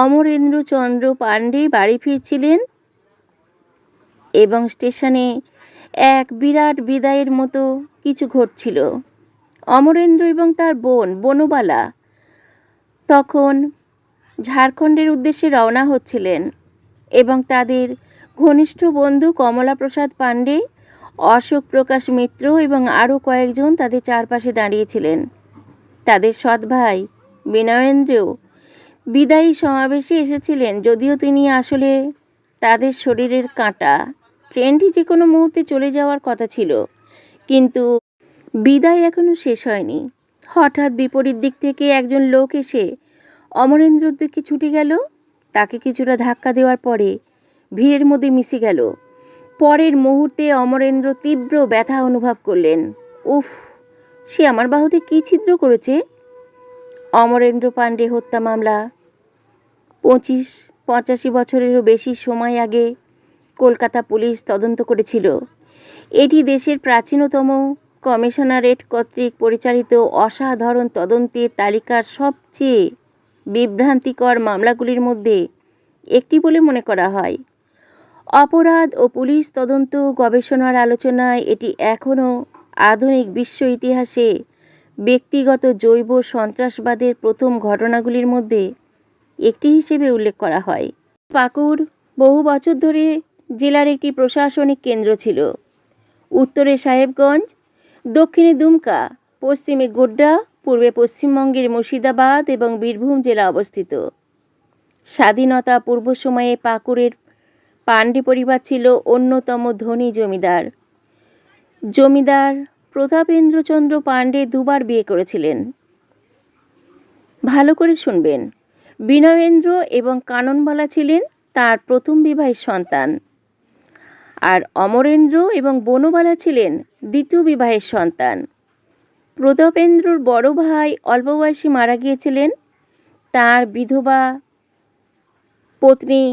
অমরেন্দ্রচন্দ্র পাণ্ডে বাড়ি ফিরছিলেন এবং স্টেশনে এক বিরাট বিদায়ের মতো কিছু ঘটছিল। অমরেন্দ্র এবং তার বোন বনবালা তখন ঝাড়খণ্ডের উদ্দেশ্যে রওনা হচ্ছিলেন এবং তাদের ঘনিষ্ঠ বন্ধু কমলাপ্রসাদ পাণ্ডে, অশোক প্রকাশ মিত্র এবং আরও কয়েকজন তাদের চারপাশে দাঁড়িয়েছিলেন। তাদের সৎ ভাই বিনয়েন্দ্রও বিদায়ী সমাবেশে এসেছিলেন, যদিও তিনি আসলে তাদের শরীরের কাঁটা। ট্রেনটি যে কোনো মুহূর্তে চলে যাওয়ার কথা ছিল, কিন্তু বিদায় এখনও শেষ হয়নি। হঠাৎ বিপরীত দিক থেকে একজন লোক এসে অমরেন্দ্রর দিকে ছুটে গেল। তাকে কিছুটা ধাক্কা দেওয়ার পরে ভিড়ের মধ্যে মিশে গেল। পরের মুহূর্তে অমরেন্দ্র তীব্র ব্যথা অনুভব করলেন। উফ, সে আমার বাহুতে কী ছিদ্র করেছে! অমরেন্দ্র পাণ্ডে হত্যা মামলা 85 বছরেরও বেশি সময় আগে কলকাতা পুলিশ তদন্ত করেছিল। এটি দেশের প্রাচীনতম কমিশনারেট কর্তৃক পরিচালিত অসাধারণ তদন্তের তালিকার সবচেয়ে বিভ্রান্তিকর মামলাগুলির মধ্যে একটি বলে মনে করা হয়। অপরাধ ও পুলিশ তদন্ত গবেষণার আলোচনায় এটি এখনও আধুনিক বিশ্ব ইতিহাসে ব্যক্তিগত জৈব সন্ত্রাসবাদের প্রথম ঘটনাগুলির মধ্যে একটি হিসেবে উল্লেখ করা হয়। পাকুড় বহু বছর ধরে জেলার একটি প্রশাসনিক কেন্দ্র ছিল। উত্তরে সাহেবগঞ্জ, দক্ষিণে দুমকা, পশ্চিমে গোড্ডা, পূর্বে পশ্চিমবঙ্গের মুর্শিদাবাদ এবং বীরভূম জেলা অবস্থিত। স্বাধীনতা পূর্ব সময়ে পাকুড়ের পাণ্ডে পরিবার ছিল অন্যতম ধনী জমিদার। জমিদার প্রতাপেন্দ্রচন্দ্র পাণ্ডে দুবার বিয়ে করেছিলেন। ভালো করে শুনবেন, বিনয়েন্দ্র এবং কাননবালা ছিলেন তার প্রথম বিবাহের সন্তান, আর অমরেন্দ্র এবং বনবালা ছিলেন দ্বিতীয় বিবাহের সন্তান। প্রতাপেন্দ্রর বড় ভাই অল্প বয়সে মারা গিয়েছিলেন। তার বিধবা পত্নী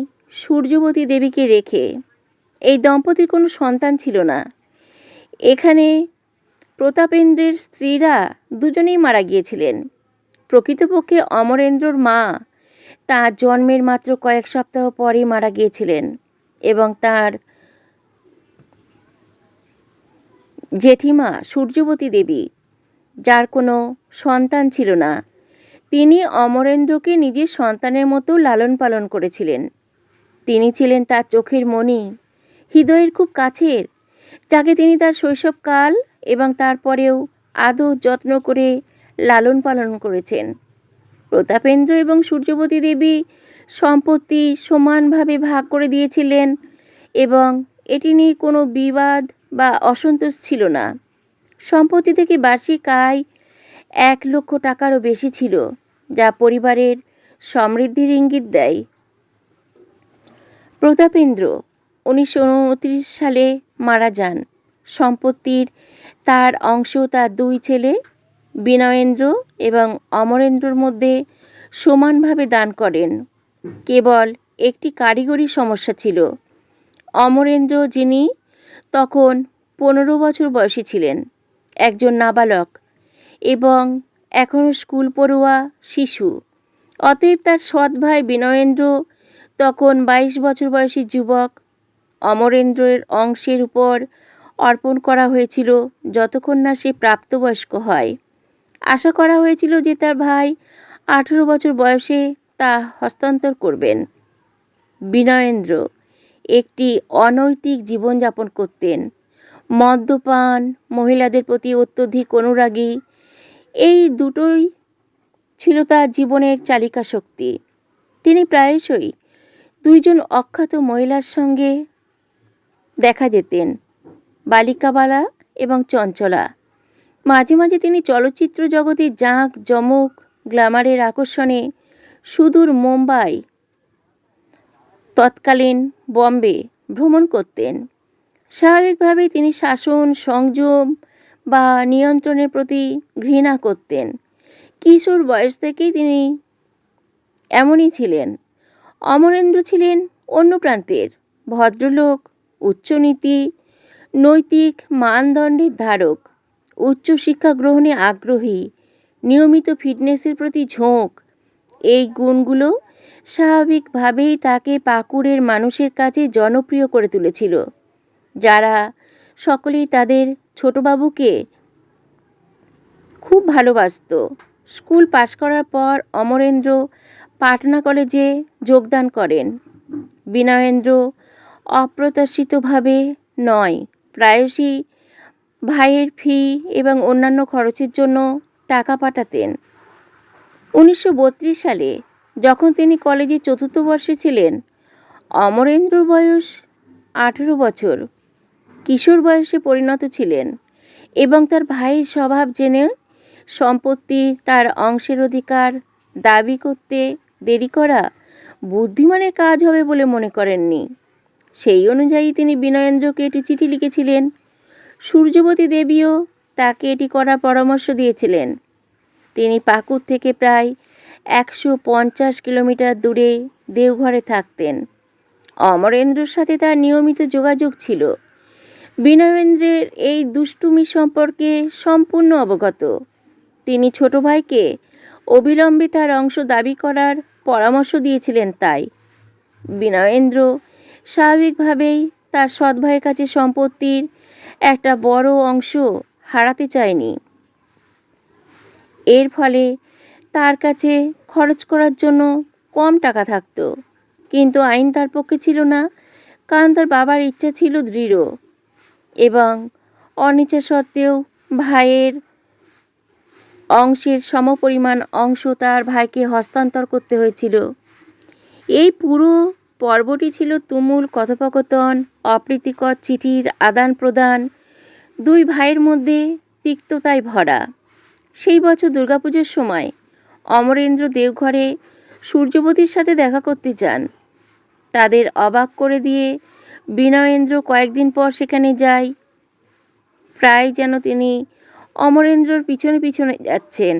সূর্যবতী দেবীকে রেখে এই দম্পতির কোনো সন্তান ছিল না। এখানে প্রতাপেন্দ্রের স্ত্রীরা দুজনেই মারা গিয়েছিলেন। প্রকৃতপক্ষে অমরেন্দ্রর মা তার জন্মের মাত্র কয়েক সপ্তাহ পরে মারা গিয়েছিলেন এবং তার জেঠিমা সূর্যবতী দেবী, যার কোনো সন্তান ছিল না, তিনি অমরেন্দ্রকে নিজের সন্তানের মতো লালন পালন করেছিলেন। তিনি ছিলেন তার চোখের মণি, হৃদয়ের খুব কাছের, যাকে তিনি তার শৈশবকাল এবং তারপরেও আদর যত্ন করে লালন পালন করেছেন। প্রতাপেন্দ্র এবং সূর্যবতী দেবী সম্পত্তি সমানভাবে ভাগ করে দিয়েছিলেন এবং এটি নিয়ে কোনো বিবাদ বা অসন্তোষ ছিল না। সম্পত্তি থেকে বার্ষিক আয় 1 লক্ষ টাকারও বেশি ছিল, যা পরিবারের সমৃদ্ধির ইঙ্গিত দেয়। প্রতাপেন্দ্র 1929 সালে মারা যান। সম্পত্তির তার অংশ তার 2 ছেলে বিনয়েন্দ্র এবং অমরেন্দ্রর মধ্যে সমানভাবে দান করেন। কেবল একটি কারিগরি সমস্যা ছিল। অমরেন্দ্র, যিনি তখন 15 বছর বয়সী ছিলেন, একজন নাবালক এবং এখনও স্কুল পড়ুয়া শিশু। অতএব তার সৎ ভাই বিনয়েন্দ্র তখন 22 বছর বয়সী যুবক। অমরেন্দ্রের অংশের উপর অর্পণ করা হয়েছিল যতক্ষণ না সে প্রাপ্তবয়স্ক হয়। আশা করা হয়েছিল যে তার ভাই 18 বছর বয়সে তা হস্তান্তর করবেন। বিনয়েন্দ্র একটি অনৈতিক জীবনযাপন করতেন। মদ্যপান, মহিলাদের প্রতি অত্যধিক অনুরাগী, এই দুটোই ছিল তার জীবনের চালিকা শক্তি। তিনি প্রায়শই 2 জন অখ্যাত মহিলার সঙ্গে দেখা যেতেন, বালিকাবালা এবং চঞ্চলা। মাঝে মাঝে তিনি চলচ্চিত্র জগতে জাঁক জমক গ্ল্যামারের আকর্ষণে সুদূর মুম্বাই, তৎকালীন বম্বে ভ্রমণ করতেন। স্বাভাবিকভাবেই তিনি শাসন, সংযম বা নিয়ন্ত্রণের প্রতি ঘৃণা করতেন। কিশোর বয়স থেকেই তিনি এমনই ছিলেন। অমরেন্দ্র ছিলেন অন্য প্রান্তের ভদ্রলোক, উচ্চনীতি, নৈতিক মানদণ্ডের ধারক, উচ্চশিক্ষা গ্রহণে আগ্রহী, নিয়মিত ফিটনেসের প্রতি ঝোঁক। এই গুণগুলো স্বাভাবিকভাবেই তাকে পাকুড়ের মানুষের কাছে জনপ্রিয় করে তুলেছিল, যারা সকলেই তাদের ছোটবাবুকে খুব ভালোবাসত। স্কুল পাশ করার পর অমরেন্দ্র পাটনা কলেজে যোগদান করেন। বিনয়েন্দ্র অপ্রত্যাশিতভাবে নয়, প্রায়শই ভাইয়ের ফি এবং অন্যান্য খরচের জন্য টাকা পাঠাতেন। 1932 সালে যখন তিনি কলেজে চতুর্থ বর্ষে ছিলেন, অমরেন্দ্রর বয়স 18 বছর। কিশোর বয়সে পরিণত ছিলেন এবং তার ভাইয়ের স্বভাব জেনে সম্পত্তি তার অংশের অধিকার দাবি করতে দেরি করা বুদ্ধিমানের কাজ হবে বলে মনে করেননি। সেই অনুযায়ী তিনি বিনয়েন্দ্রকে একটি চিঠি লিখেছিলেন। সূর্যবতী দেবীও তাকে এটি করার পরামর্শ দিয়েছিলেন। তিনি পাকুড় থেকে প্রায় 150 কিলোমিটার দূরে দেওঘরে থাকতেন। অমরেন্দ্রর সাথে তার নিয়মিত যোগাযোগ ছিল। বিনয়েন্দ্রের এই দুষ্টুমি সম্পর্কে সম্পূর্ণ অবগত। তিনি ছোট ভাইকে অবিলম্বে তার অংশ দাবি করার পরামর্শ দিয়েছিলেন। তাই বিনয়েন্দ্র স্বাভাবিকভাবেই তার সৎ ভাইয়ের কাছে সম্পত্তির একটা বড় অংশ হারাতে চায়নি। এর ফলে তার কাছে খরচ করার জন্য কম টাকা থাকত, কিন্তু আইন তার পক্ষে ছিল না, কারণ তার বাবার ইচ্ছা ছিল দৃঢ় এবং অনিচ্ছা সত্ত্বেও ভাইয়ের অংশের সমপরিমাণ অংশ তার ভাইকে হস্তান্তর করতে হয়েছিল। এই পুরো পর্বটি ছিল তুমুল কথোপকথন, অপ্রীতিকর চিঠির আদান প্রদান, দুই ভাইয়ের মধ্যে তিক্ততায় ভরা। সেই বছর দুর্গাপুজোর সময় অমরেন্দ্র দেওঘরে সূর্যবতীর সাথে দেখা করতে যান। তাদের অবাক করে দিয়ে বিনয়েন্দ্র কয়েকদিন পর সেখানে যায়, প্রায় যেন তিনি অমরেন্দ্রর পিছনে পিছনে যাচ্ছেন।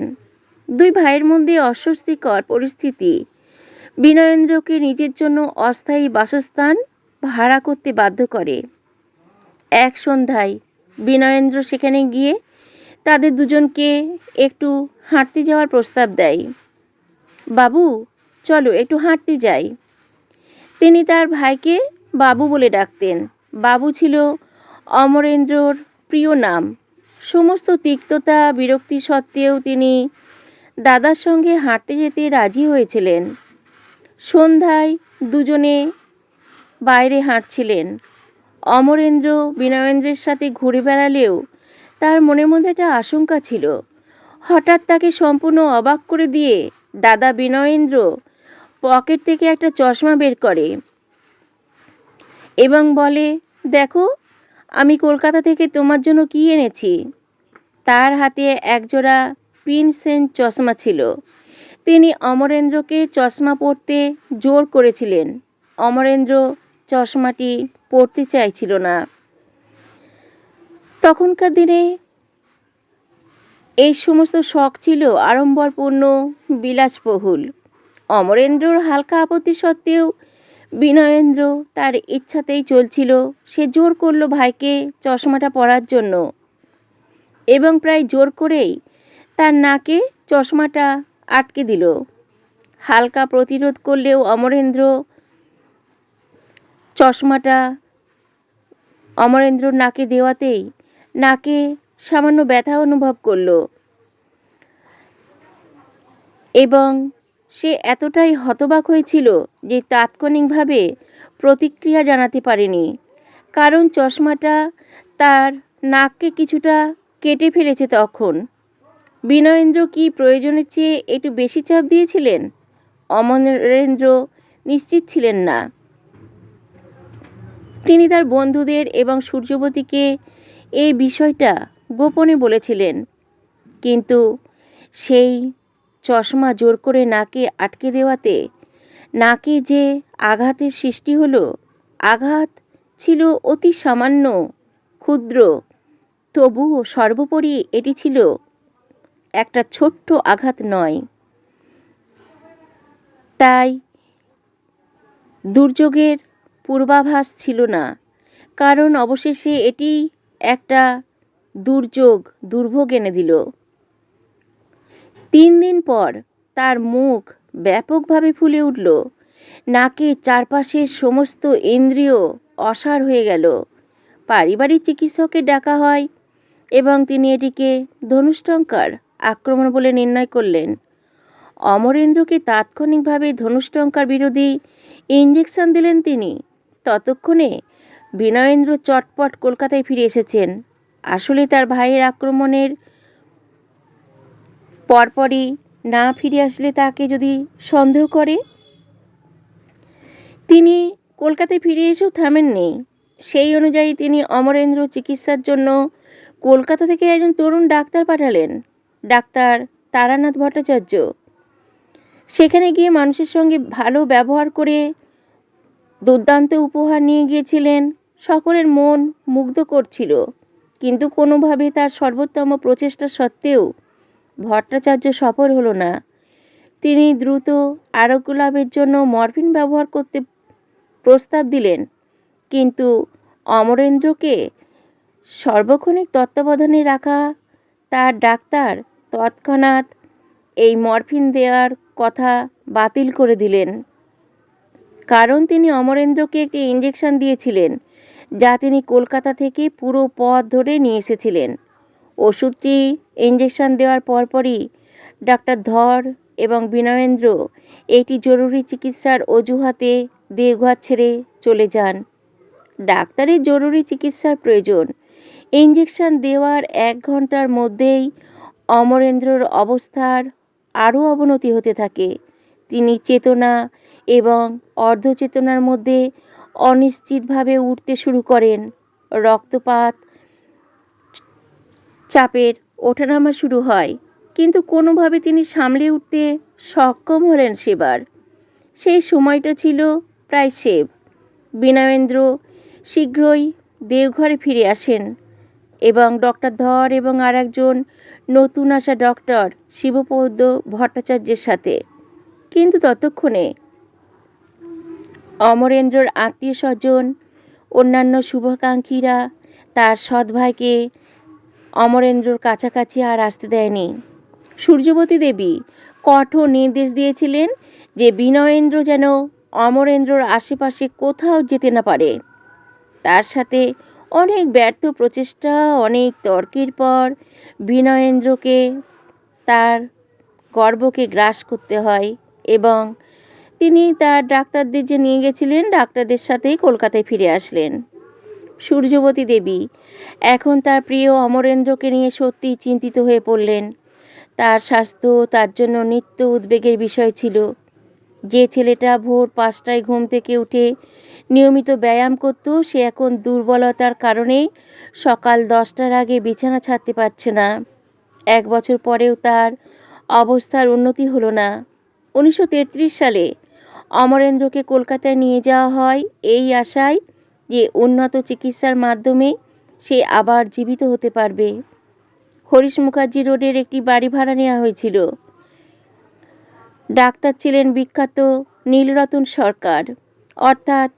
দুই ভাইয়ের মধ্যে অস্বস্তিকর পরিস্থিতি বিনয়েন্দ্রকে নিজের জন্য অস্থায়ী বাসস্থান ভাড়া করতে বাধ্য করে। এক সন্ধ্যায় বিনয়েন্দ্র সেখানে গিয়ে তাদের দুজনকে একটু হাঁটতে যাওয়ার প্রস্তাব দেয়। বাবু, চলো একটু হাঁটতে যাই। তিনি তার ভাইকে বাবু বলে ডাকতেন। বাবু ছিল অমরেন্দ্রর প্রিয় নাম। সমস্ত তিক্ততা বিরক্তি সত্ত্বেও তিনি দাদার সঙ্গে হাঁটতে যেতে রাজি হয়েছিলেন। সন্ধ্যায় দুজনে বাইরে হাঁটছিলেন। অমরেন্দ্র বিনয়েন্দ্রের সাথে ঘুরে বেড়ালেও তার মনের মধ্যে একটা আশঙ্কা ছিল। হঠাৎ তাকে সম্পূর্ণ অবাক করে দিয়ে দাদা বিনয়েন্দ্র পকেট থেকে একটা চশমা বের করে এবং বলে, দেখো, আমি কলকাতা থেকে তোমার জন্য কী এনেছি। তার হাতে একজোড়া পিনসেন চশমা ছিল। তিনি অমরেন্দ্রকে চশমা পরতে জোর করেছিলেন। অমরেন্দ্র চশমাটি পরতে চাইছিল না। তখনকার দিনে এই সমস্ত শখ ছিল আড়ম্বরপূর্ণ, বিলাসবহুল। অমরেন্দ্রর হালকা আপত্তি সত্ত্বেও বিনয়েন্দ্র তার ইচ্ছাতেই চলছিল। সে জোর করল ভাইকে চশমাটা পরার জন্য এবং প্রায় জোর করেই তার নাকে চশমাটা আটকে দিল। হালকা প্রতিরোধ করলেও অমরেন্দ্র চশমাটা অমরেন্দ্রর নাকে দেওয়াতেই নাকে সামান্য ব্যথা অনুভব করল এবং সে এতটাই হতবাক হয়েছিল যে তাৎক্ষণিকভাবে প্রতিক্রিয়া জানাতে পারেনি, কারণ চশমাটা তার নাককে কিছুটা কেটে ফেলেছে। তখন বিনয়েন্দ্র কি প্রয়োজনের চেয়ে একটু বেশি চাপ দিয়েছিলেন? অমরেন্দ্র নিশ্চিত ছিলেন না। তিনি তার বন্ধুদের এবং সূর্যবতীকে এই বিষয়টা গোপনে বলেছিলেন, কিন্তু সেই চশমা জোর করে নাকে আটকে দেওয়াতে নাকে যে আঘাতের সৃষ্টি হলো, আঘাত ছিল অতি সামান্য, ক্ষুদ্র, তবুও সর্বোপরি এটি ছিল একটা ছোট্ট আঘাত নয়। তাই দুর্যোগের পূর্বাভাস ছিল না, কারণ অবশেষে এটি একটা দুর্ভোগ এনে দিল। 3 দিন পর তার মুখ ব্যাপকভাবে ফুলে উঠল। নাকের চারপাশের সমস্ত ইন্দ্রিয় অসাড় হয়ে গেল। পারিবারিক চিকিৎসকের ডাকা হয় এবং তিনি এটিকে ধনুষ্টঙ্কার আক্রমণ বলে নির্ণয় করলেন। অমরেন্দ্রকে তাৎক্ষণিকভাবে ধনুষ্টঙ্কার বিরোধী ইঞ্জেকশন দিলেন তিনি। ততক্ষণে বিনয়েন্দ্র চটপট কলকাতায় ফিরে এসেছেন। আসলে তার ভাইয়ের আক্রমণের পরপরই না ফিরে আসলে তাকে যদি সন্দেহ করে। তিনি কলকাতায় ফিরে এসেও থামেননি। সেই অনুযায়ী তিনি অমরেন্দ্র চিকিৎসার জন্য কলকাতা থেকে একজন তরুণ ডাক্তার পাঠালেন, ডাক্তার তারানাথ ভট্টাচার্য। সেখানে গিয়ে মানুষের সঙ্গে ভালো ব্যবহার করে দুর্দান্ত উপহার নিয়ে গিয়েছিলেন। সকলের মন মুগ্ধ করছিল, কিন্তু কোনোভাবে তার সর্বোত্তম প্রচেষ্টা সত্ত্বেও ভট্টাচার্য সফল হলো না। তিনি দ্রুত আরোগ্য লাভের জন্য মরফিন ব্যবহার করতে প্রস্তাব দিলেন, কিন্তু অমরেন্দ্রকে সার্বক্ষণিক তত্ত্বাবধানে রাখা তার ডাক্তার তৎক্ষণাৎ এই মরফিন দেওয়ার কথা বাতিল করে দিলেন। কারণ তিনি অমরেন্দ্রকে একটি ইঞ্জেকশন দিয়েছিলেন, যা তিনি কলকাতা থেকে পুরো পথ ধরে নিয়ে এসেছিলেন। ওষুধটি ইঞ্জেকশন দেওয়ার পরপরই ডাক্তার ধর এবং বিনয়েন্দ্র এটি জরুরি চিকিৎসার অজুহাতে দেওঘর ছেড়ে চলে যান। ডাক্তারের জরুরি চিকিৎসার প্রয়োজন। ইঞ্জেকশন দেওয়ার 1 ঘন্টার মধ্যেই অমরেন্দ্রর অবস্থার আরও অবনতি হতে থাকে। তিনি চেতনা এবং অর্ধচেতনার মধ্যে অনিশ্চিতভাবে উঠতে শুরু করেন। রক্তপাত, চাপের ওঠানামা শুরু হয়, কিন্তু কোনোভাবে তিনি সামলে উঠতে সক্ষম হলেন সেবার। সেই সময়টা ছিল প্রায় শেষ। বিনয়েন্দ্র শীঘ্রই দেওঘরে ফিরে আসেন এবং ডক্টর ধর এবং আরেকজন নতুন আসা ডক্টর শিবপদ ভট্টাচার্যের সাথে। কিন্তু ততক্ষণে অমরেন্দ্রর আত্মীয় স্বজন, অন্যান্য শুভাকাঙ্ক্ষীরা তার সৎ ভাইকে অমরেন্দ্রর কাছাকাছি আর আসতে দেয়নি। সূর্যবতী দেবী কঠোর নির্দেশ দিয়েছিলেন যে বিনয়েন্দ্র যেন অমরেন্দ্রর আশেপাশে কোথাও যেতে না পারে। তার সাথে অনেক ব্যর্থ প্রচেষ্টা, অনেক তর্কের পর বিনয়েন্দ্রকে তার গর্বকে গ্রাস করতে হয় এবং তিনি তার ডাক্তারদের যে নিয়ে গেছিলেন, ডাক্তারদের সাথেই কলকাতায় ফিরে আসলেন। সূর্যবতী দেবী এখন তার প্রিয় অমরেন্দ্রকে নিয়ে সত্যিই চিন্তিত হয়ে পড়লেন। তার স্বাস্থ্য তার জন্য নিত্য উদ্বেগের বিষয় ছিল। যে ছেলেটা ভোর 5টায় ঘুম থেকে উঠে নিয়মিত ব্যায়াম করত, সে এখন দুর্বলতার কারণে সকাল 10টার আগে বিছানা ছাড়তে পারছে না। 1 বছর পরেও তার অবস্থার উন্নতি হলো না। 1933 সালে অমরেন্দ্রকে কলকাতায় নিয়ে যাওয়া হয় এই আশায় যে উন্নত চিকিৎসার মাধ্যমে সে আবার জীবিত হতে পারবে। হরিশ মুখার্জি রোডের একটি বাড়ি ভাড়া নেওয়া হয়েছিল। ডাক্তার ছিলেন বিখ্যাত নীলরতন সরকার। অর্থাৎ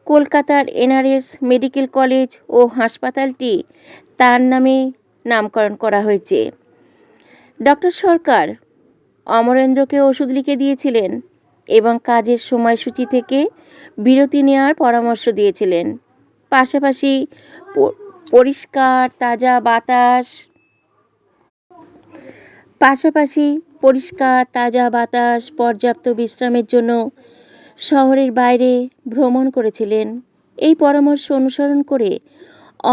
কলকাতার NRS মেডিকেল কলেজ ও হাসপাতালটি তার নামে নামকরণ করা হয়েছে। ডক্টর সরকার অমরেন্দ্রকে ওষুধ লিখে দিয়েছিলেন এবং কাজের সময়সূচি থেকে বিরতি নেওয়ার পরামর্শ দিয়েছিলেন। পাশাপাশি পরিষ্কার তাজা বাতাস, পর্যাপ্ত বিশ্রামের জন্য শহরের বাইরে ভ্রমণ করেছিলেন। এই পরামর্শ অনুসরণ করে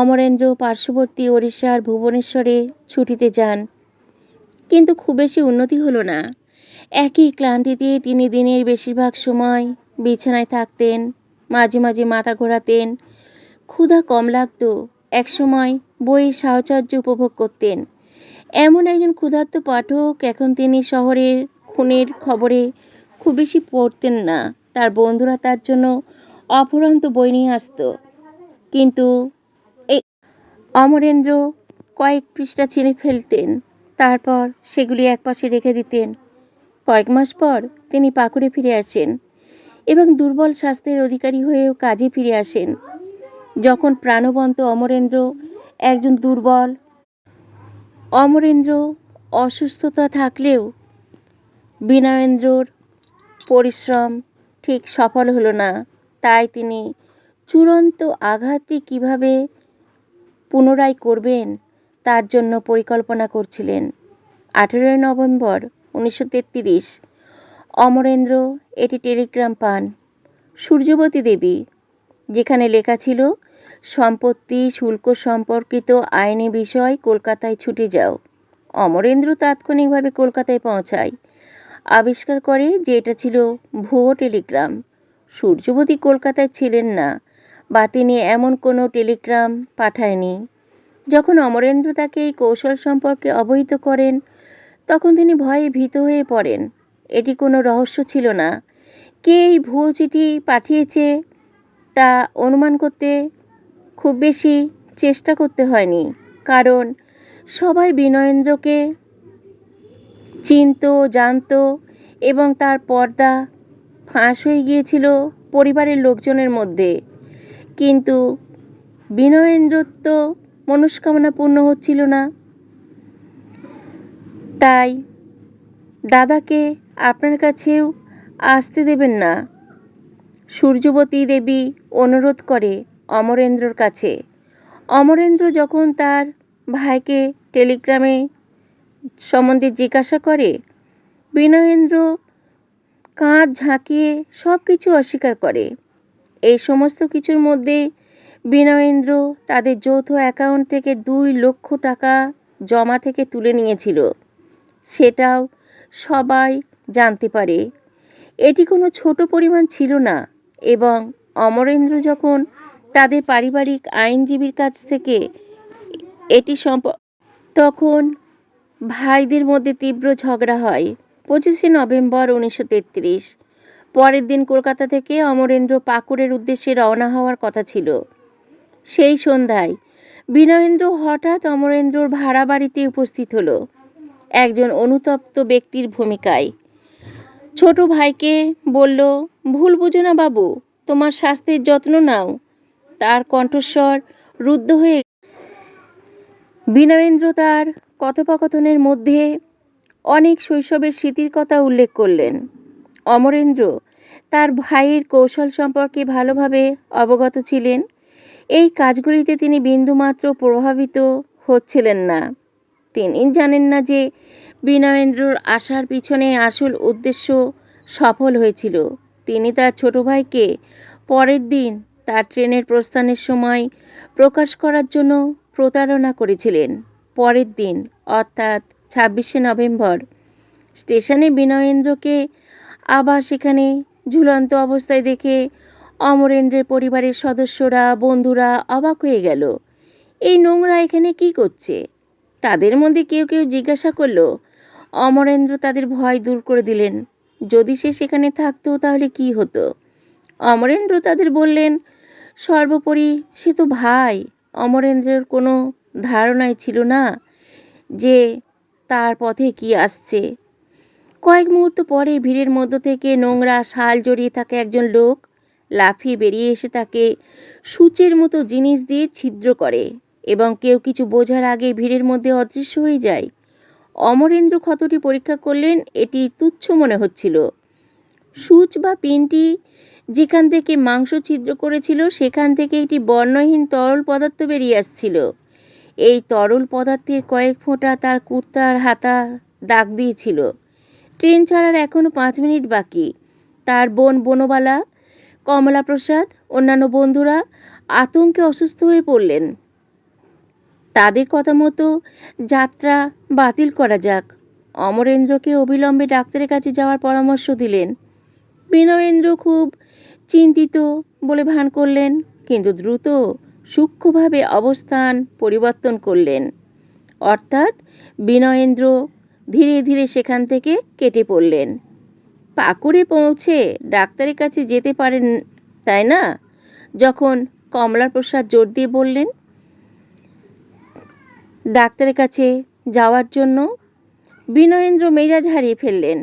অমরেন্দ্র পার্শ্ববর্তী ওড়িশার ভুবনেশ্বরে ছুটিতে যান, কিন্তু খুব বেশি উন্নতি হলো না। একই ক্লান্তিতে তিনি দিনের বেশিরভাগ সময় বিছানায় থাকতেন, মাঝে মাঝে মাথা ঘোরাতেন, ক্ষুধা কম লাগত। একসময় বইয়ের সাহচর্য উপভোগ করতেন। এমন একজন ক্ষুধার্ত পাঠক। এখন তিনি শহরের খুনের খবরে খুব বেশি পড়তেন না। তার বন্ধুরা তার জন্য অফুরন্ত বই নিয়ে আসত, কিন্তু এই অমরেন্দ্র কয়েক পৃষ্ঠা ছিঁড়ে ফেলতেন, তারপর সেগুলি একপাশে রেখে দিতেন। কয়েক মাস পর তিনি পাকুড়ে ফিরে আসেন এবং দুর্বল স্বাস্থ্যের অধিকারী হয়েও কাজে ফিরে আসেন। যখন প্রাণবন্ত একজন দুর্বল অমরেন্দ্র অসুস্থতা থাকলেও বিনয়েন্দ্রর পরিশ্রম ঠিক সফল হলো না। তাই তিনি চূড়ান্ত আঘাতটি কীভাবে পুনরায় করবেন তার জন্য পরিকল্পনা করছিলেন। 18 নভেম্বর 1933 অমরেন্দ্র একটি টেলিগ্রাম পান সূর্যবতী দেবী, যেখানে লেখা ছিল, সম্পত্তি শুল্ক সম্পর্কিত আইনি বিষয় কলকাতায় ছুটে যাও। অমরেন্দ্র তাৎক্ষণিকভাবে কলকাতায় পৌঁছায়, আবিষ্কার করে যে এটা ছিল ভুয়ো টেলিগ্রাম। সূর্যবতী কলকাতায় ছিলেন না, বা তিনি এমন কোনো টেলিগ্রাম পাঠায়নি। যখন অমরেন্দ্র তাকে এই কৌশল সম্পর্কে অবহিত করেন, তখন তিনি ভয়ে ভীত হয়ে পড়েন। এটি কোনো রহস্য ছিল না। কে এই ভুয়ো চিঠি পাঠিয়েছে তা অনুমান করতে খুব বেশি চেষ্টা করতে হয়নি, কারণ সবাই বিনয়েন্দ্রকে চিনত, জানত, এবং তার পর্দা ফাঁস হয়ে গিয়েছিল পরিবারের লোকজনের মধ্যে। কিন্তু বিনয়েন্দ্রর তো মনস্কামনা পূর্ণ হচ্ছিল না। তাই দাদাকে আপনার কাছেও আসতে দেবেন না, সূর্যবতী দেবী অনুরোধ করে অমরেন্দ্রর কাছে। অমরেন্দ্র যখন তার ভাইকে টেলিগ্রামে সম্বন্ধে জিজ্ঞাসা করে, বিনয়েন্দ্র কাঁধ ঝাঁকিয়ে সব কিছু অস্বীকার করে। এই সমস্ত কিছুর মধ্যে বিনয়েন্দ্র তাদের যৌথ অ্যাকাউন্ট থেকে 2 লক্ষ টাকা জমা থেকে তুলে নিয়েছিল, সেটাও সবাই জানতে পারে। এটি কোনো ছোট পরিমাণ ছিল না, এবং অমরেন্দ্র যখন তাদের পারিবারিক আইনজীবীর কাছ থেকে এটি তখন ভাইদের মধ্যে তীব্র ঝগড়া হয়। 25 নভেম্বর 1933 পরের দিন কলকাতা থেকে অমরেন্দ্র পাকুড়ের উদ্দেশ্যে রওনা হওয়ার কথা ছিল। সেই সন্ধ্যায় বিনয়েন্দ্র হঠাৎ অমরেন্দ্রর ভাড়া বাড়িতে উপস্থিত হলো, একজন অনুতপ্ত ব্যক্তির ভূমিকায়। ছোট ভাইকে বলল, ভুল বুঝো না বাবু, তোমার স্বাস্থ্যের যত্ন নাও। তার কণ্ঠস্বর রুদ্ধ হয়ে বিনয়েন্দ্র তার কথোপকথনের মধ্যে অনেক শৈশবের স্মৃতির কথা উল্লেখ করলেন। অমরেন্দ্র তার ভাইয়ের কৌশল সম্পর্কে ভালোভাবে অবগত ছিলেন। এই কাজগুলিতে তিনি বিন্দুমাত্র প্রভাবিত হচ্ছিলেন না। তিনি জানেন না যে বিনয়েন্দ্রর আসার পিছনে আসল উদ্দেশ্য সফল হয়েছিল। তিনি তার ছোট ভাইকে পরের দিন তার ট্রেনের প্রস্থানের সময় প্রকাশ করার জন্য প্রতারণা করেছিলেন। পরের দিন অর্থাৎ 26 নভেম্বর স্টেশনে বিনয়েন্দ্রকে আবার সেখানে ঝুলন্ত অবস্থায় দেখে অমরেন্দ্রের পরিবারের সদস্যরা, বন্ধুরা অবাক হয়ে গেল। এই নোংরা এখানে কি করছে? তাদের মধ্যে কেউ কেউ জিজ্ঞাসা করল। অমরেন্দ্র তাদের ভয় দূর করে দিলেন। যদি সে সেখানে থাকতো তাহলে কি হতো? অমরেন্দ্র তাদের বললেন, সর্বোপরি সে তো ভাই। অমরেন্দ্রের কোনো ধারণাই ছিল না যে তার পথে কি আসছে। কয়েক মুহূর্ত পরে ভিড়ের মধ্য থেকে নোংরা শাল জড়িয়ে থাকা একজন লোক লাফিয়ে বেরিয়ে এসে তাকে সূচের মতো জিনিস দিয়ে ছিদ্র করে, এবং কেউ কিছু বোঝার আগে ভিড়ের মধ্যে অদৃশ্য হয়ে যায়। অমরেন্দ্র ক্ষতটি পরীক্ষা করলেন। এটি তুচ্ছ মনে হচ্ছিল। সূচ বা পিনটি যেখান থেকে মাংস ছিদ্র করেছিল সেখান থেকে একটি বর্ণহীন তরল পদার্থ বেরিয়ে আসছিল। এই তরল পদার্থের কয়েক ফোঁটা তার কুর্তার হাতা দাগ দিয়েছিল। ট্রেন ছাড়ার এখনও 5 মিনিট বাকি। তার বোন বনবালা, কমলাপ্রসাদ, অন্যান্য বন্ধুরা আতঙ্কে অসুস্থ হয়ে পড়লেন। তাদের কথা মতো যাত্রা বাতিল করা যাক। অমরেন্দ্রকে অবিলম্বে ডাক্তারের কাছে যাওয়ার পরামর্শ দিলেন। বিনয়েন্দ্র খুব চিন্তিত বলে ভান করলেন, কিন্তু দ্রুত সূক্ষ্মভাবে অবস্থান পরিবর্তন করলেন। অর্থাৎ বিনয়েন্দ্র ধীরে ধীরে সেখান থেকে কেটে পড়লেন। পাকুড়ে পৌঁছে ডাক্তারের কাছে যেতে পারেন, তাই না? যখন কমলাপ্রসাদ জোর দিয়ে বললেন ডাক্তারের কাছে যাওয়ার জন্য, বিনয়েন্দ্র মেজাজ হারিয়ে ফেললেন।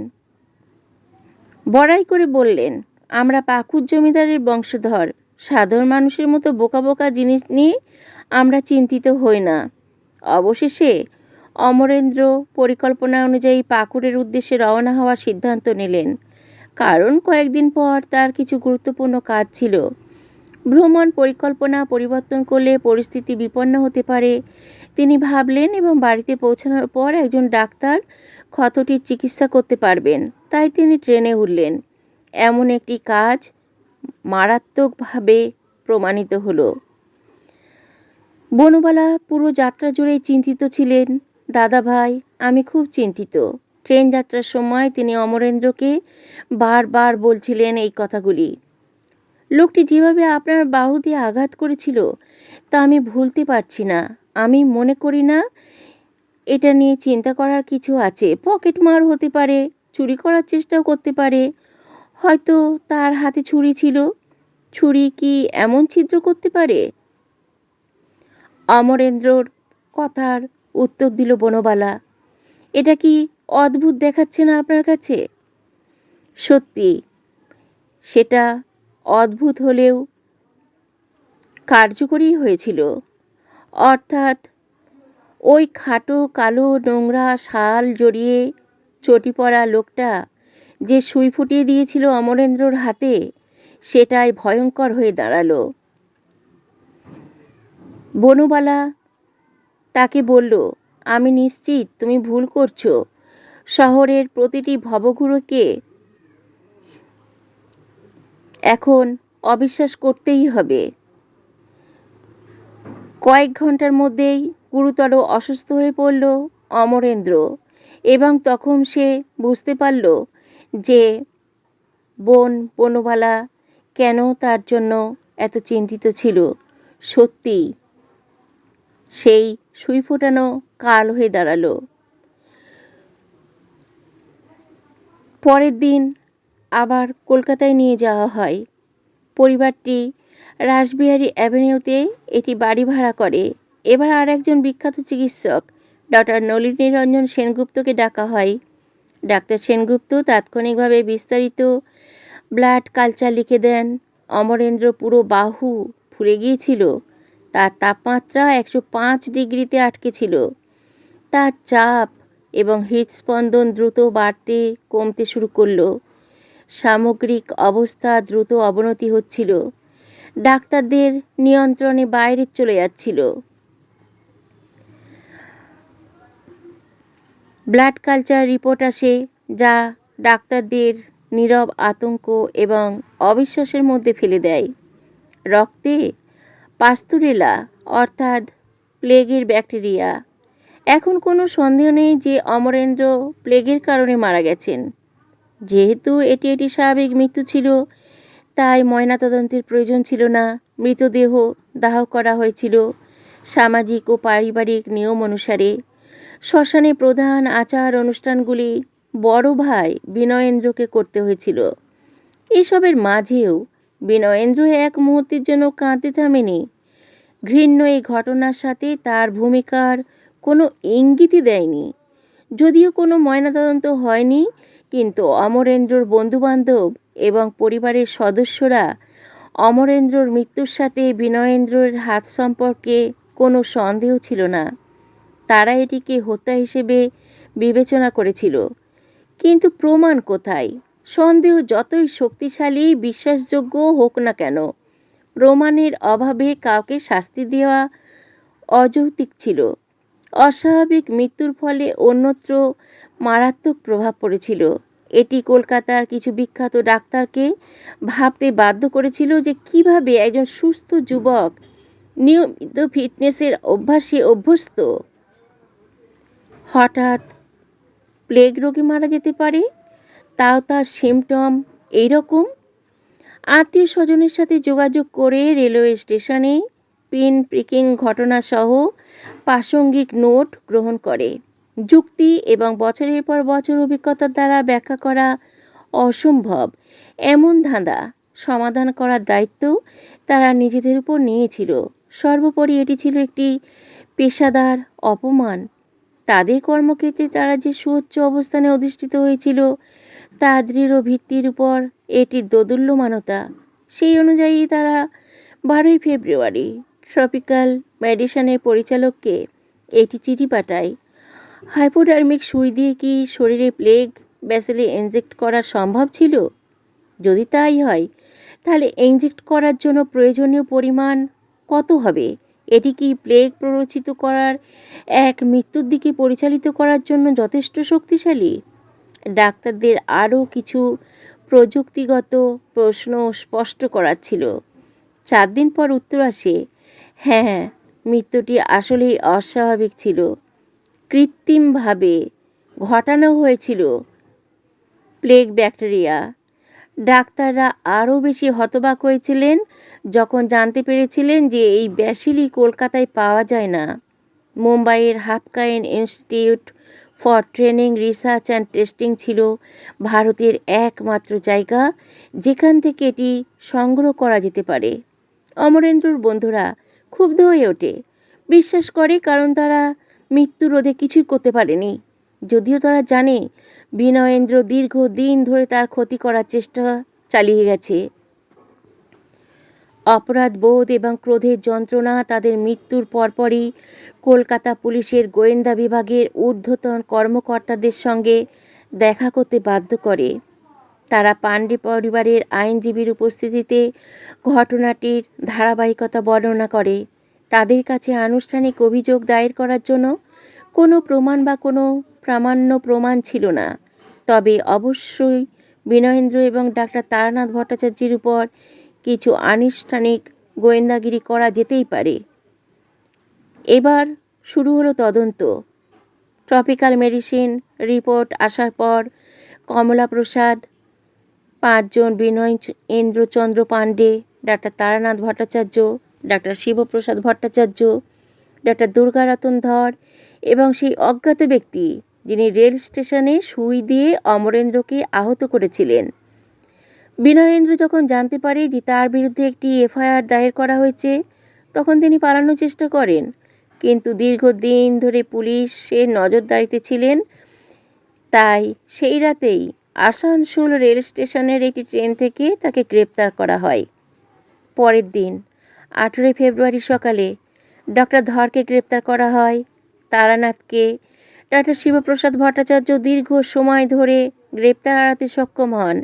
বড়াই করে বললেন, আমরা পাকুড় জমিদারের বংশধর। সাধারণ মানুষের মতো বোকা বোকা জিনিস নিয়ে আমরা চিন্তিত হই না। অবশেষে অমরেন্দ্র পরিকল্পনা অনুযায়ী পাকুড়ের উদ্দেশ্যে রওনা হওয়ার সিদ্ধান্ত নিলেন। কারণ কয়েকদিন পর তার কিছু গুরুত্বপূর্ণ কাজ ছিল। ভ্রমণ পরিকল্পনা পরিবর্তন করলে পরিস্থিতি বিপন্ন হতে পারে। তিনি ভাবলেন এবং বাড়িতে পৌঁছানোর পর একজন ডাক্তার ক্ষতটির চিকিৎসা করতে পারবেন। তাই তিনি ট্রেনে উঠলেন। এমন একটি কাজ মারাত্মকভাবে প্রমাণিত হলো। বনবালা পুরো যাত্রা জুড়েই চিন্তিত ছিলেন। দাদা ভাই, আমি খুব চিন্তিত। ট্রেন যাত্রার সময় তিনি অমরেন্দ্রকে বারবার বলছিলেন এই কথাগুলি। লোকটি যেভাবে আপনার বাহু দিয়ে আঘাত করেছিল তা আমি ভুলতে পারছি না। আমি মনে করি না এটা নিয়ে চিন্তা করার কিছু আছে। পকেটমার হতে পারে, চুরি করার চেষ্টাও করতে পারে। হয়তো তার হাতে ছুরি ছিল। ছুরি কি এমন ছিদ্র করতে পারে? অমরেন্দ্রর কথার উত্তর দিল বনবালা। এটা কি অদ্ভুত দেখাচ্ছে না আপনার কাছে? সত্যি, সেটা অদ্ভুত হলেও কার্যকরী হয়েছিল। অর্থাৎ ওই খাটো কালো নোংরা শাল জড়িয়ে চটি পড়া লোকটা যে সুই ফুটিয়ে দিয়েছিল অমরেন্দ্রর হাতে, সেটাই ভয়ঙ্কর হয়ে দাঁড়ালো। বনবালা তাকে বলল, আমি নিশ্চিত তুমি ভুল করছো। শহরের প্রতিটি ভবঘুরেকে এখন অবিশ্বাস করতেই হবে। কয়েক ঘন্টার মধ্যেই গুরুতর অসুস্থ হয়ে পড়ল অমরেন্দ্র, এবং তখন সে বুঝতে পারল যে বনবালা কেন তার জন্য এত চিন্তিত ছিল। সত্যি সেই সুই ফোটানো কাল হয়ে দাঁড়ালো। পরের দিন আবার কলকাতায় নিয়ে যাওয়া হয়। পরিবারটি রাসবিহারী অ্যাভিনিউতে এটি বাড়ি ভাড়া করে। এবার আর একজন বিখ্যাত চিকিৎসক ডক্টর নলিনীরঞ্জন সেনগুপ্তকে ডাকা হয়। ডাক্তার সেনগুপ্ত তাৎক্ষণিকভাবে বিস্তারিত ব্লাড কালচার লিখে দেন। অমরেন্দ্র পুরো বাহু ফুলে গিয়েছিল। তার তাপমাত্রা 105 ডিগ্রিতে আটকে ছিল। তার চাপ এবং হৃদস্পন্দন দ্রুত বাড়তে কমতে শুরু করল। সামগ্রিক অবস্থা দ্রুত অবনতি হচ্ছিল। ডাক্তারদের নিয়ন্ত্রণে বাইরে চলে যাচ্ছিল। ব্লাড কালচার রিপোর্ট আসে, যা ডাক্তারদের নীরব আতঙ্ক এবং অবিশ্বাসের মধ্যে ফেলে দেয়। রক্তে পাস্তুরেলা অর্থাৎ প্লেগের ব্যাকটেরিয়া। এখন কোনো সন্দেহ নেই যে অমরেন্দ্র প্লেগের কারণে মারা গেছেন। যেহেতু এটি স্বাভাবিক মৃত্যু ছিল, তাই ময়নাতদন্তের প্রয়োজন ছিল না। মৃতদেহ দাহ করা হয়েছিল সামাজিক ও পারিবারিক নিয়ম অনুসারে। শ্মশানে প্রধান আচার অনুষ্ঠানগুলি বড় ভাই বিনয়েন্দ্রকে করতে হয়েছিল। এসবের মাঝেও বিনয়েন্দ্র এক মুহূর্তের জন্য কাঁদতে থামেনি। ঘৃণ্য এই ঘটনার সাথে তার ভূমিকার কোনো ইঙ্গিতই দেয়নি। যদিও কোনো ময়নাতদন্ত হয়নি, কিন্তু অমরেন্দ্রর বন্ধুবান্ধব এবং পরিবারের সদস্যরা অমরেন্দ্রর মৃত্যুর সাথে বিনয়েন্দ্রের হাত সম্পর্কে কোনো সন্দেহ ছিল না। তারা এটিকে হত্যা হিসেবে বিবেচনা করেছিল। কিন্তু প্রমাণ কোথায়? সন্দেহ যতই শক্তিশালী বিশ্বাসযোগ্য হোক না কেন, প্রমাণের অভাবে কাউকে শাস্তি দেওয়া অযৌক্তিক ছিল। অস্বাভাবিক মৃত্যুর ফলে অন্যত্র মারাত্মক প্রভাব পড়েছিল। এটি কলকাতার কিছু বিখ্যাত ডাক্তারকে ভাবতে বাধ্য করেছিল যে কিভাবে একজন সুস্থ যুবক নিয়মিত ফিটনেসের অভ্যাসে অভ্যস্ত হঠাৎ প্লেগ রোগে মারা যেতে পারে, তাও তার সিমটম এইরকম। আত্মীয় স্বজনের সাথে যোগাযোগ করে রেলওয়ে স্টেশনে পিন প্রিকিং ঘটনাসহ প্রাসঙ্গিক নোট গ্রহণ করে। যুক্তি এবং বছরের পর বছর অভিজ্ঞতার দ্বারা ব্যাখ্যা করা অসম্ভব এমন ধাঁধা সমাধান করার দায়িত্ব তারা নিজেদের উপর নিয়েছিল। সর্বোপরি এটি ছিল একটি পেশাদার অপমান। তাদের কর্মক্ষেত্রে তারা যে সুউচ্চ অবস্থানে অধিষ্ঠিত হয়েছিল তা দৃঢ় ভিত্তির উপর এটির দোদুল্যমানতা। সেই অনুযায়ী তারা 12ই ফেব্রুয়ারি ট্রপিক্যাল মেডিসিনের পরিচালককে একটি চিঠি পাঠায়। হাইপোডার্মিক সুই দিয়ে কি শরীরে প্লেগ ব্যাসিলে ইনজেক্ট করা সম্ভব ছিল? যদি তাই হয়, তাহলে ইনজেক্ট করার জন্য প্রয়োজনীয় পরিমাণ কত হবে? এটি কি প্লেগ প্ররোচিত করার এক মৃত্যুর দিকে পরিচালিত করার জন্য যথেষ্ট শক্তিশালী? ডাক্তারদের আরও কিছু প্রযুক্তিগত প্রশ্ন স্পষ্ট করার ছিল। 4 দিন পর উত্তর আসে, হ্যাঁ, মৃত্যুটি আসলেই অস্বাভাবিক ছিল, কৃত্রিমভাবে ঘটানো হয়েছিল প্লেগ ব্যাকটেরিয়া। ডাক্তাররা আরও বেশি হতবাক হয়েছিলেন যখন জানতে পেরেছিলেন যে এই ব্যাসিলি কলকাতায় পাওয়া যায় না। মুম্বাইয়ের Haffkine institute for training research and testing ছিল ভারতের একমাত্র জায়গা যেখান থেকে এটি সংগ্রহ করা যেতে পারে। অমরেন্দ্রর বন্ধুরা ক্ষুব্ধ হয়ে ওঠে, বিশ্বাস করে, কারণ তারা মৃত্যু রোধে কিছুই করতে পারেনি, যদিও তারা জানে বিনয়েন্দ্র দীর্ঘদিন ধরে তার ক্ষতি করার চেষ্টা চালিয়ে গেছে। অপরাধ বোধ এবং ক্রোধের যন্ত্রণা তাদের মৃত্যুর পরপরই কলকাতা পুলিশের গোয়েন্দা বিভাগের ঊর্ধ্বতন কর্মকর্তাদের সঙ্গে দেখা করতে বাধ্য করে। তারা পাণ্ডে পরিবারের আইনজীবীর উপস্থিতিতে ঘটনাটির ধারাবাহিকতা বর্ণনা করে। তাদের কাছে আনুষ্ঠানিক অভিযোগ দায়ের করার জন্য কোনো প্রমাণ বা কোনো প্রামাণ্য প্রমাণ ছিল না, তবে অবশ্যই বিনয়েন্দ্র এবং ডাক্তার তারানাথ ভট্টাচার্যের উপর কিছু আনুষ্ঠানিক গোয়েন্দাগিরি করা যেতেই পারে। এবার শুরু হলো তদন্ত। ট্রপিক্যাল মেডিসিন রিপোর্ট আসার পর কমলা প্রসাদ, 5 জন বিনয়েন্দ্রচন্দ্র পাণ্ডে, ডাক্তার তারানাথ ভট্টাচার্য, ডাক্তার শিবপ্রসাদ ভট্টাচার্য, ডাক্তার দুর্গারতন ধর এবং সেই অজ্ঞাত ব্যক্তি যিনি রেল স্টেশনে সুই দিয়ে অমরেন্দ্রকে আহত করেছিলেন। বিনয়েন্দ্র যখন জানতে পারে যে তার বিরুদ্ধে একটি এফআইআর দায়ের করা হয়েছে, তখন তিনি পালানোর চেষ্টা করেন, কিন্তু দীর্ঘদিন ধরে পুলিশের নজরদারিতে ছিলেন। তাই সেই রাতেই আসানসোল রেল স্টেশনের একটি ট্রেন থেকে তাকে গ্রেপ্তার করা হয়। পরের দিন 18 ফেব্রুয়ারি সকালে ডক্টর ধরকে গ্রেপ্তার করা হয়। তারানাথকে ডক্টর শিবপ্রসাদ ভট্টাচার্য দীর্ঘ সময় ধরে গ্রেপ্তার এড়াতে সক্ষম হন।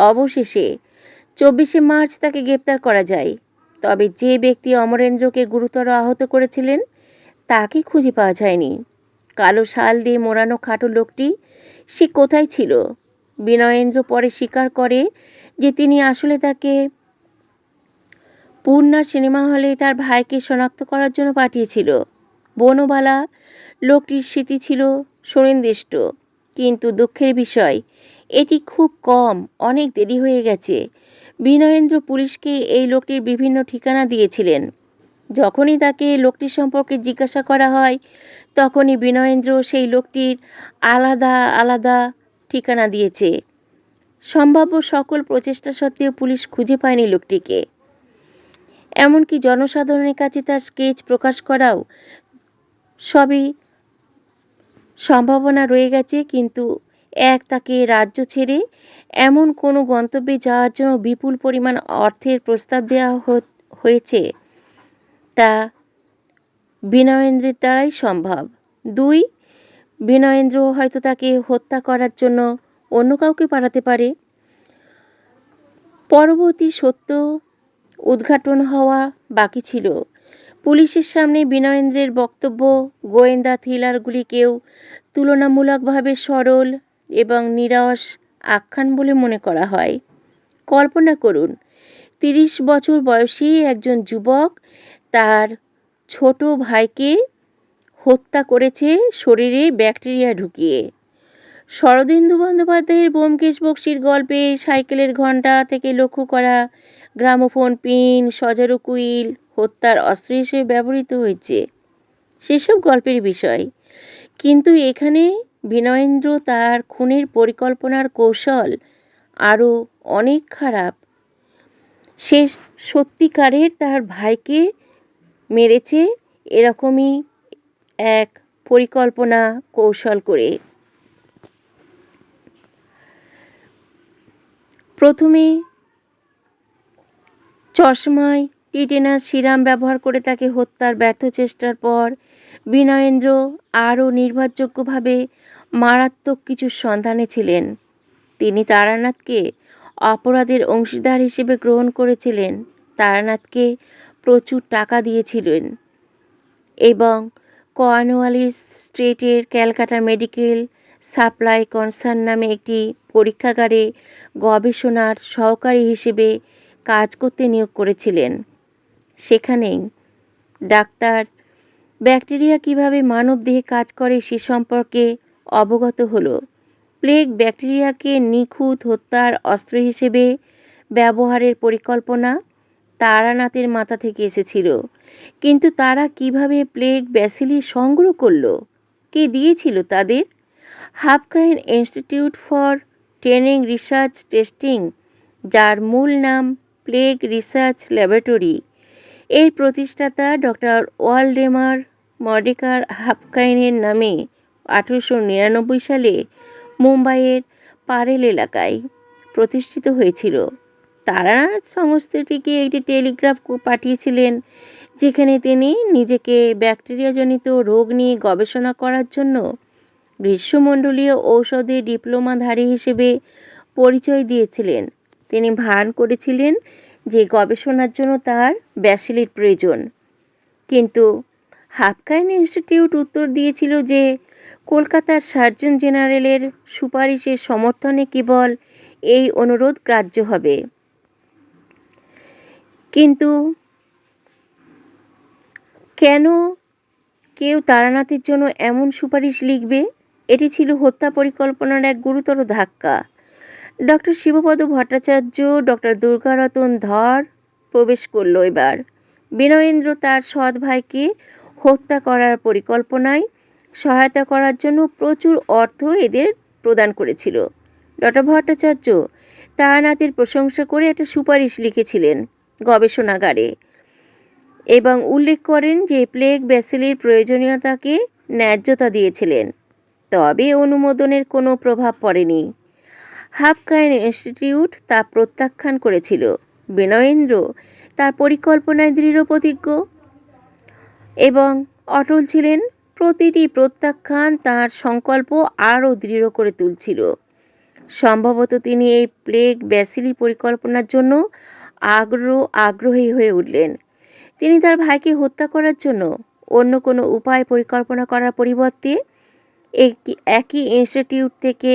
অবশেষে 24শে মার্চ তাকে গ্রেপ্তার করা যায়। তবে যে ব্যক্তি অমরেন্দ্রকে গুরুতর আহত করেছিলেন তাকে খুঁজে পাওয়া যায়নি। কালো শাল দিয়ে মোড়ানো খাটো লোকটি সে কোথায় ছিল? বিনয়েন্দ্র পরে স্বীকার করে যে তিনি আসলে তাকে পূর্ণা সিনেমা হলে তার ভাইকে শনাক্ত করার জন্য পাঠিয়েছিল। বনবালা লোকটির স্মৃতি ছিল সুনির্দিষ্ট, কিন্তু দুঃখের বিষয় এটি খুব কম, অনেক দেরি হয়ে গেছে। বিনয়েন্দ্র পুলিশকে এই লোকটির বিভিন্ন ঠিকানা দিয়েছিলেন। যখনই তাকে লোকটির সম্পর্কে জিজ্ঞাসা করা হয়, তখনই বিনয়েন্দ্র সেই লোকটির আলাদা আলাদা ঠিকানা দিয়েছে। সম্ভাব্য সকল প্রচেষ্টা সত্ত্বেও পুলিশ খুঁজে পায়নি লোকটিকে। এমনকি জনসাধারণের কাছে তার স্কেচ প্রকাশ করাও সবই সম্ভাবনা রয়ে গেছে, কিন্তু তাকে রাজ্য ছেড়ে এমন কোনো গন্তব্যে যাওয়ার জন্য বিপুল পরিমাণ অর্থের প্রস্তাব দেওয়া হয়েছে তা বিনয়েন্দ্রের দ্বারাই সম্ভব। 2, বিনয়েন্দ্র হয়তো তাকে হত্যা করার জন্য অন্য কাউকে পাঠাতে পারে। পরবর্তী সত্য উদ্ঘাটন হওয়া বাকি ছিল। পুলিশের সামনে বিনয়েন্দ্রের বক্তব্য গোয়েন্দা থ্রিলারগুলিকেও তুলনামূলকভাবে সরল এবং নিরস আখ্যান বলে মনে করা হয়। কল্পনা করুন, 30 বছর বয়সী একজন যুবক তার ছোট ভাইকে হত্যা করেছে শরীরে ব্যাকটেরিয়া ঢুকিয়ে। শরদিন্দু বন্দ্যোপাধ্যায়ের ব্যোমকেশ বক্সীর গল্পে সাইকেলের ঘণ্টা থেকে লক্ষ্য করা গ্রামোফোন পিন, সজারু কুইল হত্যার অস্ত্র হিসেবে ব্যবহৃত হয়েছে, সেসব গল্পের বিষয়। কিন্তু এখানে বিনয়েন্দ্র তার খুনের পরিকল্পনার কৌশল আরও অনেক খারাপ। সে সত্যিকারের তার ভাইকে মেরেছে এরকমই এক পরিকল্পনা কৌশল করে। প্রথমে চশমায় টিটেনাস সিরাম ব্যবহার করে তাকে হত্যার ব্যর্থ চেষ্টার পর বিনয়েন্দ্র আরও নির্ভরযোগ্যভাবে মারাত্মক কিছুর সন্ধানে ছিলেন। তিনি তারানাথকে অপরাধের অংশীদার হিসেবে গ্রহণ করেছিলেন, তারানাথকে প্রচুর টাকা দিয়েছিলেন এবং কর্নওয়ালিস স্ট্রিটের ক্যালকাটা মেডিকেল সাপ্লাই কনসার্ন নামে একটি পরীক্ষাগারে গবেষণার সহকারী হিসেবে কাজ করতে নিয়োগ করেছিলেন। সেখানেই ডাক্তার ব্যাকটেরিয়া কিভাবে মানবদেহে কাজ করে সে সম্পর্কে অবগত হলো। প্লেগ ব্যাকটেরিয়াকে নিখুঁত হত্যার অস্ত্র হিসেবে ব্যবহারের পরিকল্পনা তারানাথের মাথা থেকে এসেছিল, কিন্তু তারা কিভাবে প্লেগ ব্যাসিলি সংগ্রহ করল, কে দিয়েছিল তাদের? Haffkine institute for training research testing, যার মূল নাম প্লেগ রিসার্চ ল্যাবরেটরি, এর প্রতিষ্ঠাতা ডক্টর ওয়ালডেমার মর্ডেকার হাফকাইনের নামে 1899 সালে মুম্বাইয়ের পারেল এলাকায় প্রতিষ্ঠিত হয়েছিল। তারানাথ সংস্থাটিকে একটি টেলিগ্রাফ পাঠিয়েছিলেন, যেখানে তিনি নিজেকে ব্যাকটেরিয়াজনিত রোগ নিয়ে গবেষণা করার জন্য গ্রীষ্মমণ্ডলীয় ঔষধে ডিপ্লোমাধারী হিসেবে পরিচয় দিয়েছিলেন। তিনি ভান করেছিলেন যে গবেষণার জন্য তার ব্যাসিলির প্রয়োজন, কিন্তু হাফকাইন ইনস্টিটিউট উত্তর দিয়েছিল যে কলকাতার সার্জন জেনারেলের সুপারিশের সমর্থনে কেবল এই অনুরোধ গ্রাহ্য হবে। কিন্তু কেন কেউ তারানাথের জন্য এমন সুপারিশ লিখবে? এটি ছিল হত্যা পরিকল্পনার এক গুরুতর ধাক্কা। ডক্টর শিবপদ ভট্টাচার্য, ডক্টর দুর্গারতন ধর প্রবেশ করল এবার। বিনয়েন্দ্র তার সৎ ভাইকে হত্যা করার পরিকল্পনায় সহায়তা করার জন্য প্রচুর অর্থ এদের প্রদান করেছিল। ডক্টর ভট্টাচার্য তারানাথের প্রশংসা করে একটা সুপারিশ লিখেছিলেন গবেষণাগারে এবং উল্লেখ করেন যে প্লেগ ব্যাসিলির প্রয়োজনীয়তাকে ন্যায্যতা দিয়েছিলেন, তবে অনুমোদনের কোনো প্রভাব পড়েনি। হাফকাইন ইনস্টিটিউট তা প্রত্যাখ্যান করেছিল। বিনয়েন্দ্র তার পরিকল্পনায় দৃঢ়প্রতিজ্ঞ এবং অটল ছিলেন। প্রতিটি প্রত্যাখ্যান তাঁর সংকল্প আরও দৃঢ় করে তুলছিল। সম্ভবত তিনি এই প্লেগ ব্যাসিলি পরিকল্পনার জন্য আগ্রহী হয়ে উঠলেন। তিনি তার ভাইকে হত্যা করার জন্য অন্য কোনো উপায় পরিকল্পনা করার পরিবর্তে একই ইনস্টিটিউট থেকে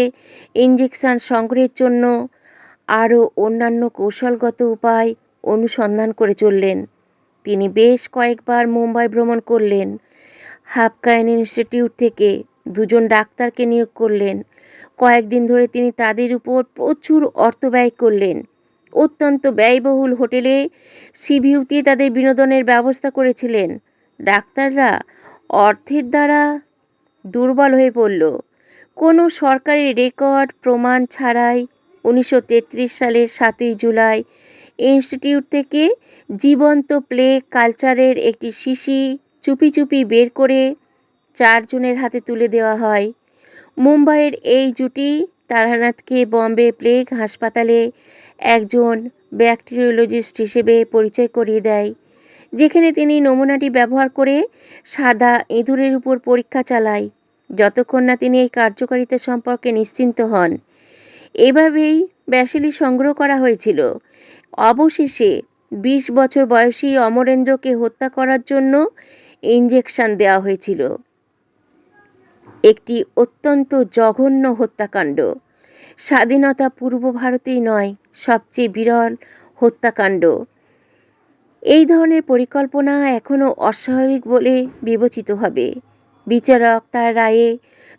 ইনজেকশন সংগ্রহের জন্য আরও অন্যান্য কৌশলগত উপায় অনুসন্ধান করে চললেন। তিনি বেশ কয়েকবার মুম্বাই ভ্রমণ করলেন। হাফকাইন ইনস্টিটিউট থেকে 2জন ডাক্তারকে নিয়োগ করলেন। কয়েকদিন ধরে তিনি তাদের উপর প্রচুর অর্থ ব্যয় করলেন। অত্যন্ত ব্যয়বহুল হোটেলে সিভিউতে তাদের বিনোদনের ব্যবস্থা করেছিলেন। ডাক্তাররা অর্থের দ্বারা দুর্বল হয়ে পড়ল। কোনো সরকারি রেকর্ড প্রমাণ ছাড়াই 1933 সালের 7ই জুলাই ইনস্টিটিউট থেকে জীবন্ত প্লেগ কালচারের একটি শিশি চুপি চুপি বের করে 4 জনের হাতে তুলে দেওয়া হয়। মুম্বাইয়ের এই জুটি তারানাথকে বম্বে প্লেগ হাসপাতালে একজন ব্যাকটেরিওলজিস্ট হিসেবে পরিচয় করিয়ে দেয়, যেখানে তিনি নমুনাটি ব্যবহার করে সাদা ইঁদুরের উপর পরীক্ষা চালায়, যতক্ষণ না তিনি এই কার্যকারিতা সম্পর্কে নিশ্চিন্ত হন। এভাবেই ব্যাসিলি সংগ্রহ করা হয়েছিল। অবশেষে 20 বছর বয়সী অমরেন্দ্রকে হত্যা করার জন্য ইনজেকশন দেওয়া হয়েছিল। একটি অত্যন্ত জঘন্য হত্যাকাণ্ড। স্বাধীনতা পূর্ব ভারতেই নয়, সবচেয়ে বিরল হত্যাকাণ্ড। এই ধরনের পরিকল্পনা এখনও অস্বাভাবিক বলে বিবেচিত হবে। বিচারক তার রায়ে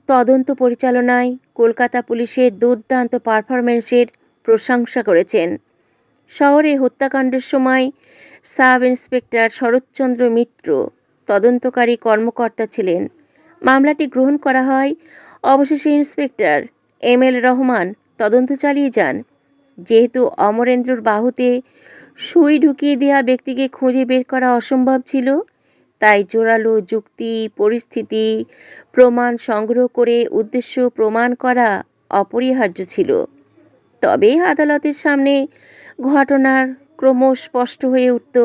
তদন্ত পরিচালনায় কলকাতা পুলিশের দুর্দান্ত পারফরমেন্সের প্রশংসা করেছেন। শহরের হত্যাকাণ্ডের সময় সাব ইন্সপেক্টর শরৎচন্দ্র মিত্র তদন্তকারী কর্মকর্তা ছিলেন। মামলাটি গ্রহণ করা হয়। অবশেষে ইন্সপেক্টর ML রহমান তদন্ত চালিয়ে যান। যেহেতু অমরেন্দ্রর বাহুতে সুই ঢুকিয়ে দেওয়া ব্যক্তিকে খুঁজে বের করা অসম্ভব ছিল, তাই জোরালো যুক্তি, পরিস্থিতি, প্রমাণ সংগ্রহ করে উদ্দেশ্য প্রমাণ করা অপরিহার্য ছিল। তবে আদালতের সামনে ঘটনার ক্রমশ স্পষ্ট হয়ে উঠত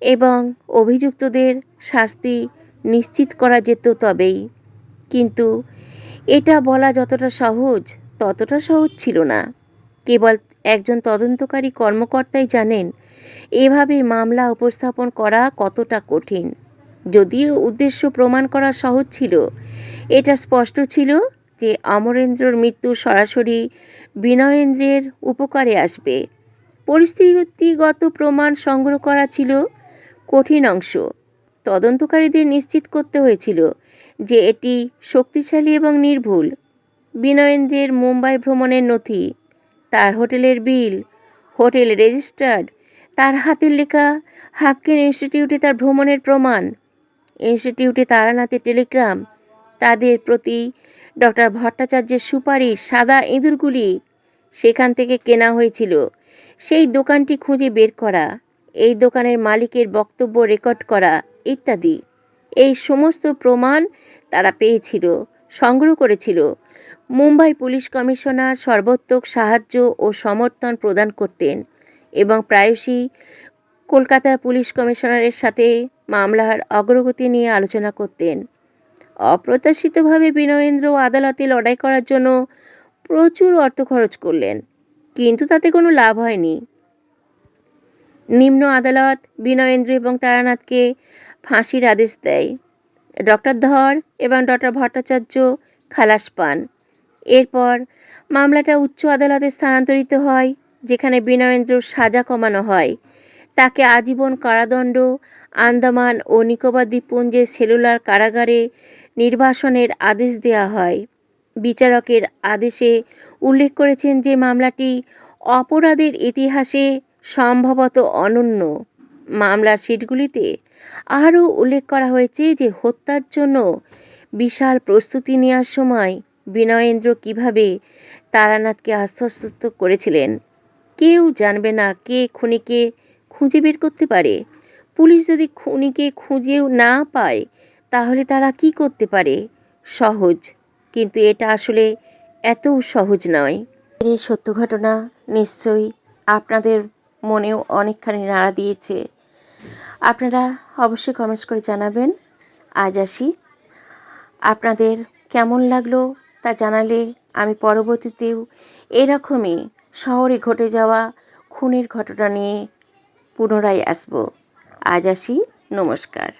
এবং অভিযুক্তদের শাস্তি নিশ্চিত করা যেত তবেই। কিন্তু এটা বলা যতটা সহজ ততটা সহজ ছিল না। কেবল একজন তদন্তকারী কর্মকর্তাই জানেন এভাবে মামলা উপস্থাপন করা কতটা কঠিন। যদিও উদ্দেশ্য প্রমাণ করা সহজ ছিল, এটা স্পষ্ট ছিল যে অমরেন্দ্রর মৃত্যু সরাসরি বিনয়েন্দ্রের উপকারে আসবে। পরিস্থিতিগত প্রমাণ সংগ্রহ করা ছিল কঠিন অংশ। তদন্তকারীদের নিশ্চিত করতে হয়েছিল যে এটি শক্তিশালী এবং নির্ভুল। বিনয়েন্দ্রের মুম্বাই ভ্রমণের নথি, তার হোটেলের বিল, হোটেল রেজিস্টার্ড, তার হাতের লেখা হাফকিন ইনস্টিটিউটে তার ভ্রমণের প্রমাণ, ইনস্টিটিউটে তারানাথের টেলিগ্রাম, তাদের প্রতি ডক্টর ভট্টাচার্যের সুপারিশ, সাদা ইঁদুরগুলি সেখান থেকে কেনা হয়েছিল, সেই দোকানটি খুঁজে বের করা, এই দোকানের মালিকের বক্তব্য রেকর্ড করা ইত্যাদি। এই সমস্ত প্রমাণ তারা পেয়েছিল, সংগ্রহ করেছিল। মুম্বাই পুলিশ কমিশনার সর্বাত্মক সাহায্য ও সমর্থন প্রদান করতেন এবং প্রায়শই কলকাতার পুলিশ কমিশনারের সাথে মামলার অগ্রগতি নিয়ে আলোচনা করতেন। অপ্রত্যাশিতভাবে বিনয়েন্দ্র আদালতে লড়াই করার জন্য প্রচুর অর্থ খরচ করলেন, কিন্তু তাতে কোনো লাভ হয়নি। নিম্ন আদালত বিনয়েন্দ্র এবং তারানাথকে ফাঁসির আদেশ দেয়। ডক্টর ধর এবং ডক্টর ভট্টাচার্য খালাস পান। এরপর মামলাটা উচ্চ আদালতে স্থানান্তরিত হয়, যেখানে বিনয়েন্দ্রর সাজা কমানো হয়। তাকে আজীবন কারাদণ্ড, আন্দামান ও নিকোবর দ্বীপপুঞ্জের সেলুলার কারাগারে নির্বাসনের আদেশ দেওয়া হয়। বিচারকের আদেশে উল্লেখ করেছেন যে মামলাটি অপরাধের ইতিহাসে সম্ভবত অনন্য। মামলার সিটগুলিতে আরও উল্লেখ করা হয়েছে যে হত্যার জন্য বিশাল প্রস্তুতি নেওয়ার সময় বিনয়েন্দ্র কীভাবে তারানাথকে আশ্বস্ত করেছিলেন। কেউ জানবে না কে খুনিকে খুঁজে বের করতে পারে। পুলিশ যদি খুনিকে খুঁজেও না পায়, তাহলে তারা কি করতে পারে? সহজ, কিন্তু এটা আসলে এত সহজ নয়। এই সত্য ঘটনা নিশ্চয়ই আপনাদের মনেও অনেকখানি নাড়া দিয়েছে। আপনারা অবশ্যই কমেন্টস করে জানাবেন। আজ আসি, আপনাদের কেমন লাগলো তা জানালে আমি পরবর্তীতেও এরকমই শহরে ঘটে যাওয়া খুনের ঘটনা নিয়ে পুনরায় আসব। আজ আসি, নমস্কার।